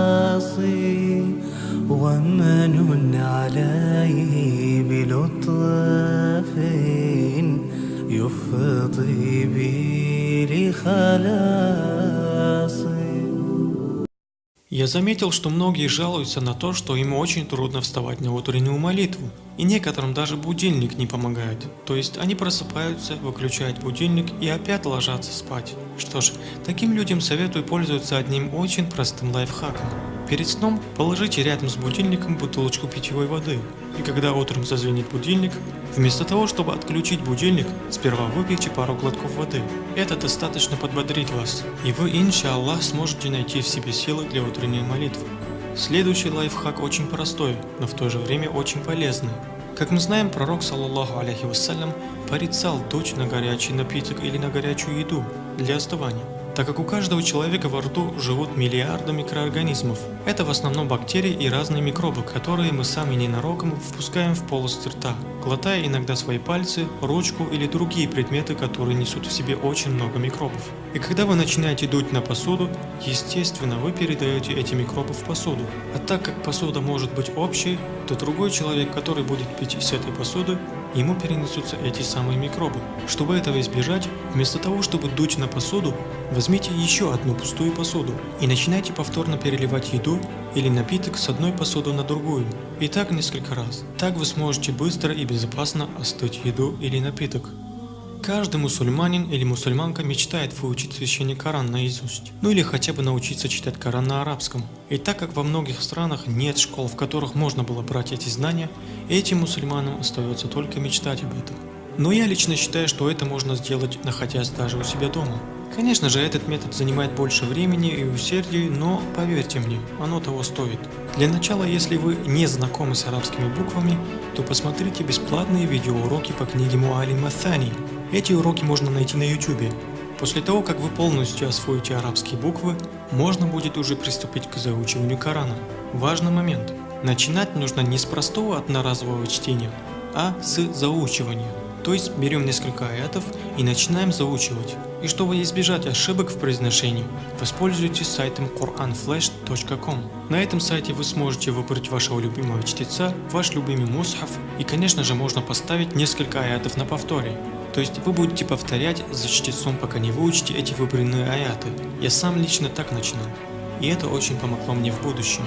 المعاصي ومن عليه بلطف يفضي بي لخلاصي. Я заметил, что многие жалуются на то, что им очень трудно вставать на утреннюю молитву, и некоторым даже будильник не помогает, то есть они просыпаются, выключают будильник и опять ложатся спать. Что ж, таким людям советую пользоваться одним очень простым лайфхаком. Перед сном положите рядом с будильником бутылочку питьевой воды, и когда утром зазвенит будильник, вместо того, чтобы отключить будильник, сперва выпейте пару глотков воды. Это достаточно подбодрит вас, и вы, иншаллах, сможете найти в себе силы для утренней молитвы. Следующий лайфхак очень простой, но в то же время очень полезный. Как мы знаем, пророк, саллаллаху алейхи вассалям, порицал дуть на горячий напиток или на горячую еду для остывания, так как у каждого человека во рту живут миллиарды микроорганизмов. Это в основном бактерии и разные микробы, которые мы сами ненароком впускаем в полость рта, глотая иногда свои пальцы, ручку или другие предметы, которые несут в себе очень много микробов. И когда вы начинаете дуть на посуду, естественно, вы передаете эти микробы в посуду. А так как посуда может быть общей, то другой человек, который будет пить из этой посуды, ему перенесутся эти самые микробы. Чтобы этого избежать, вместо того, чтобы дуть на посуду, возьмите еще одну пустую посуду и начинайте повторно переливать еду или напиток с одной посуды на другую. И так несколько раз. Так вы сможете быстро и безопасно остыть еду или напиток. Каждый мусульманин или мусульманка мечтает выучить священный Коран наизусть, ну или хотя бы научиться читать Коран на арабском. И так как во многих странах нет школ, в которых можно было брать эти знания, этим мусульманам остается только мечтать об этом. Но я лично считаю, что это можно сделать, находясь даже у себя дома. Конечно же, этот метод занимает больше времени и усердия, но поверьте мне, оно того стоит. Для начала, если вы не знакомы с арабскими буквами, то посмотрите бесплатные видеоуроки по книге Муалим ат-Тани. Эти уроки можно найти на YouTube. После того, как вы полностью освоите арабские буквы, можно будет уже приступить к заучиванию Корана. Важный момент. Начинать нужно не с простого одноразового чтения, а с заучивания. То есть берем несколько аятов и начинаем заучивать. И чтобы избежать ошибок в произношении, воспользуйтесь сайтом quranflash.com. На этом сайте вы сможете выбрать вашего любимого чтеца, ваш любимый мусхаф, и конечно же можно поставить несколько аятов на повторе. То есть вы будете повторять за чтецом, пока не выучите эти выбранные аяты. Я сам лично так начинал, и это очень помогло мне в будущем.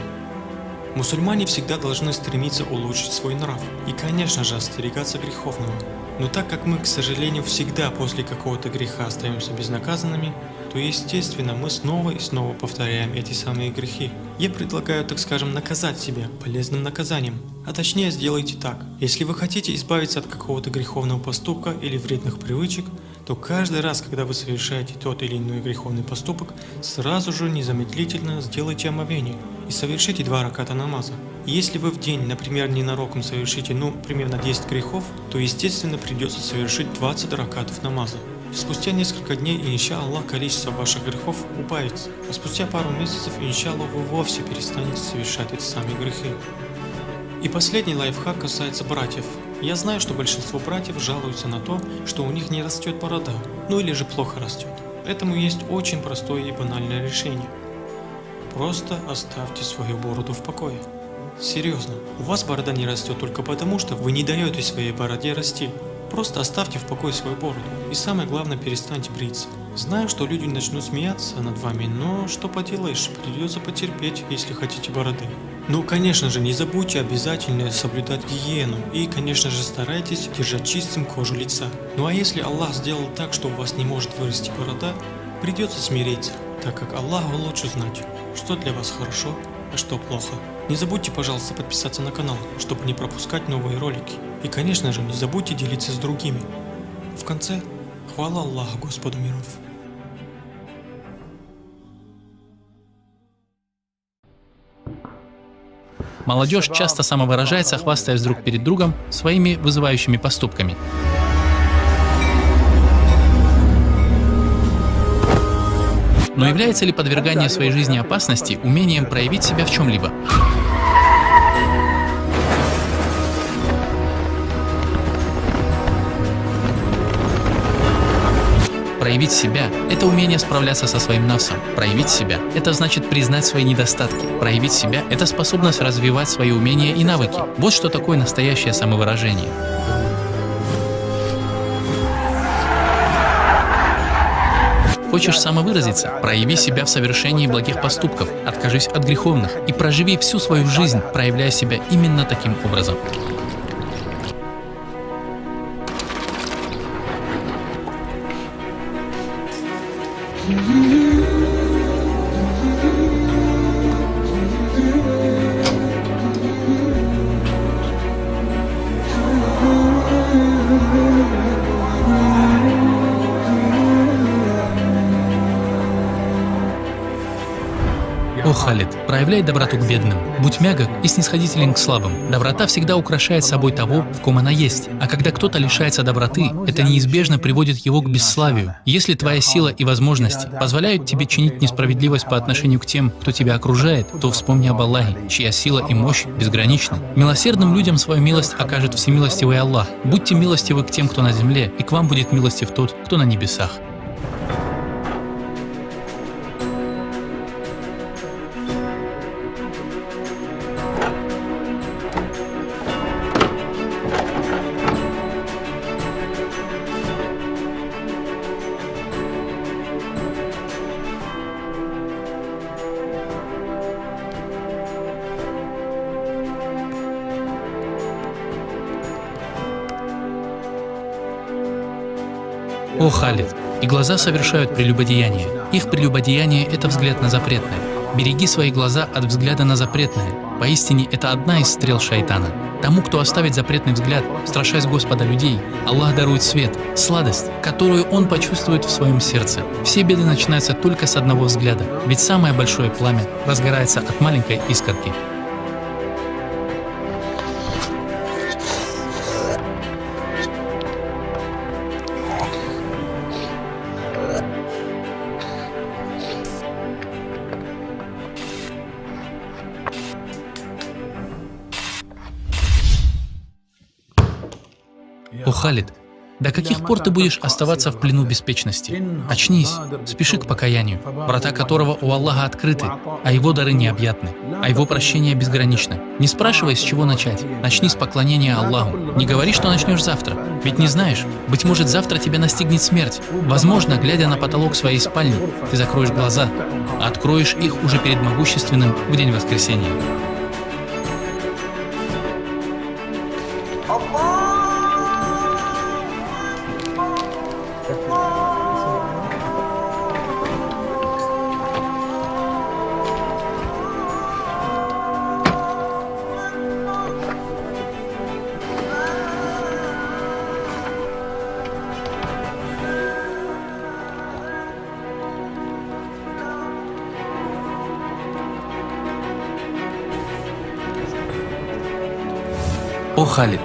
Мусульмане всегда должны стремиться улучшить свой нрав и, конечно же, остерегаться греховного. Но так как мы, к сожалению, всегда после какого-то греха остаемся безнаказанными, то естественно мы снова и снова повторяем эти самые грехи. Я предлагаю, так скажем, наказать себя полезным наказанием. А точнее сделайте так. Если вы хотите избавиться от какого-то греховного поступка или вредных привычек, то каждый раз, когда вы совершаете тот или иной греховный поступок, сразу же незамедлительно сделайте омовение и совершите 2 раката намаза. И если вы в день, например, ненароком совершите, примерно 10 грехов, то естественно придется совершить 20 ракатов намаза. Спустя несколько дней, иншаллах, количество ваших грехов убавится, а спустя пару месяцев, иншаллах, вы вовсе перестанете совершать эти самые грехи. И последний лайфхак касается братьев. Я знаю, что большинство братьев жалуются на то, что у них не растет борода, или же плохо растет. Этому есть очень простое и банальное решение. Просто оставьте свою бороду в покое. Серьезно, у вас борода не растет только потому, что вы не даете своей бороде расти. Просто оставьте в покое свою бороду. И самое главное, перестаньте бриться. Знаю, что люди начнут смеяться над вами, но что поделаешь, придется потерпеть, если хотите бороды. Конечно же, не забудьте обязательно соблюдать гигиену и, конечно же, старайтесь держать чистым кожу лица. А если Аллах сделал так, что у вас не может вырасти борода, придется смириться, так как Аллаху лучше знать, что для вас хорошо, а что плохо. Не забудьте, пожалуйста, подписаться на канал, чтобы не пропускать новые ролики. И, конечно же, не забудьте делиться с другими. В конце, хвала Аллаху, Господу миров. Молодежь часто самовыражается, хвастаясь друг перед другом своими вызывающими поступками. Но является ли подвергание своей жизни опасности умением проявить себя в чем-либо? Проявить себя – это умение справляться со своим нафсом. Проявить себя – это значит признать свои недостатки. Проявить себя – это способность развивать свои умения и навыки. Вот что такое настоящее самовыражение. Хочешь самовыразиться? Прояви себя в совершении благих поступков, откажись от греховных и проживи всю свою жизнь, проявляя себя именно таким образом. О Халид, проявляй доброту к бедным, будь мягок и снисходителен к слабым. Доброта всегда украшает собой того, в ком она есть. А когда кто-то лишается доброты, это неизбежно приводит его к бесславию. Если твоя сила и возможности позволяют тебе чинить несправедливость по отношению к тем, кто тебя окружает, то вспомни об Аллахе, чья сила и мощь безграничны. Милосердным людям свою милость окажет всемилостивый Аллах. Будьте милостивы к тем, кто на земле, и к вам будет милостив тот, кто на небесах. О Халид, и глаза совершают прелюбодеяние. Их прелюбодеяние – это взгляд на запретное. Береги свои глаза от взгляда на запретное. Поистине, это одна из стрел шайтана. Тому, кто оставит запретный взгляд, страшась Господа людей, Аллах дарует свет, сладость, которую он почувствует в своем сердце. Все беды начинаются только с одного взгляда, ведь самое большое пламя разгорается от маленькой искорки. О Халид, до каких пор ты будешь оставаться в плену беспечности? Очнись, спеши к покаянию, врата которого у Аллаха открыты, а Его дары необъятны, а Его прощение безгранично. Не спрашивай, с чего начать, начни с поклонения Аллаху. Не говори, что начнешь завтра, ведь не знаешь, быть может, завтра тебя настигнет смерть. Возможно, глядя на потолок своей спальни, ты закроешь глаза, а откроешь их уже перед могущественным в день воскресения. О Халид,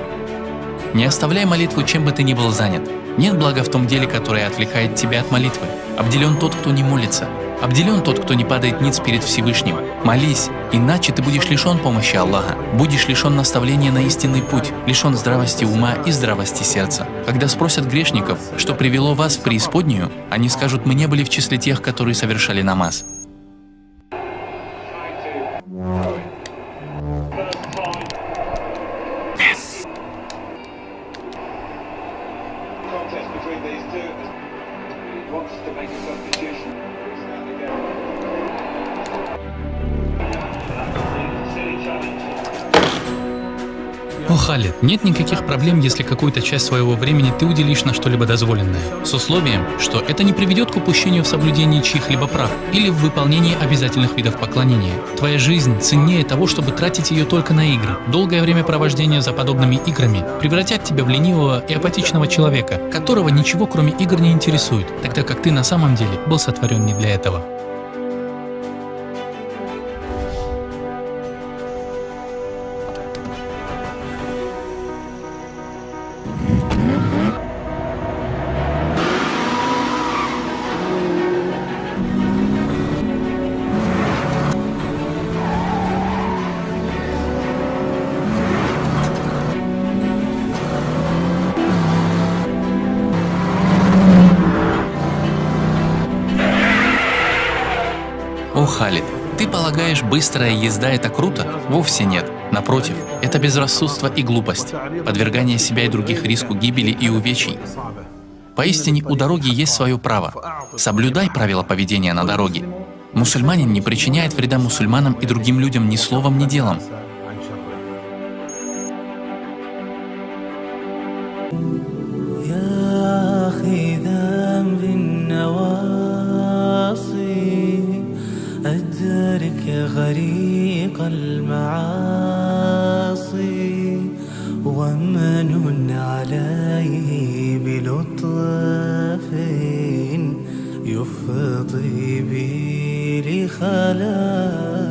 не оставляй молитву, чем бы ты ни был занят. Нет блага в том деле, которое отвлекает тебя от молитвы. Обделен тот, кто не молится. Обделен тот, кто не падает ниц перед Всевышним. Молись, иначе ты будешь лишен помощи Аллаха. Будешь лишен наставления на истинный путь, лишен здравости ума и здравости сердца. Когда спросят грешников, что привело вас в преисподнюю, они скажут: мы не были в числе тех, которые совершали намаз. О Халид, нет никаких проблем, если какую-то часть своего времени ты уделишь на что-либо дозволенное, с условием, что это не приведет к упущению в соблюдении чьих-либо прав или в выполнении обязательных видов поклонения. Твоя жизнь ценнее того, чтобы тратить ее только на игры. Долгое время провождения за подобными играми превратят тебя в ленивого и апатичного человека, которого ничего кроме игр не интересует, тогда как ты на самом деле был сотворен не для этого. Халид, ты полагаешь, быстрая езда — это круто? Вовсе нет. Напротив, это безрассудство и глупость, подвергание себя и других риску гибели и увечий. Поистине, у дороги есть свое право. Соблюдай правила поведения на дороге. Мусульманин не причиняет вреда мусульманам и другим людям ни словом, ни делом. غريق المعاصي ومن عليه بلطف يفضي بي لخلاص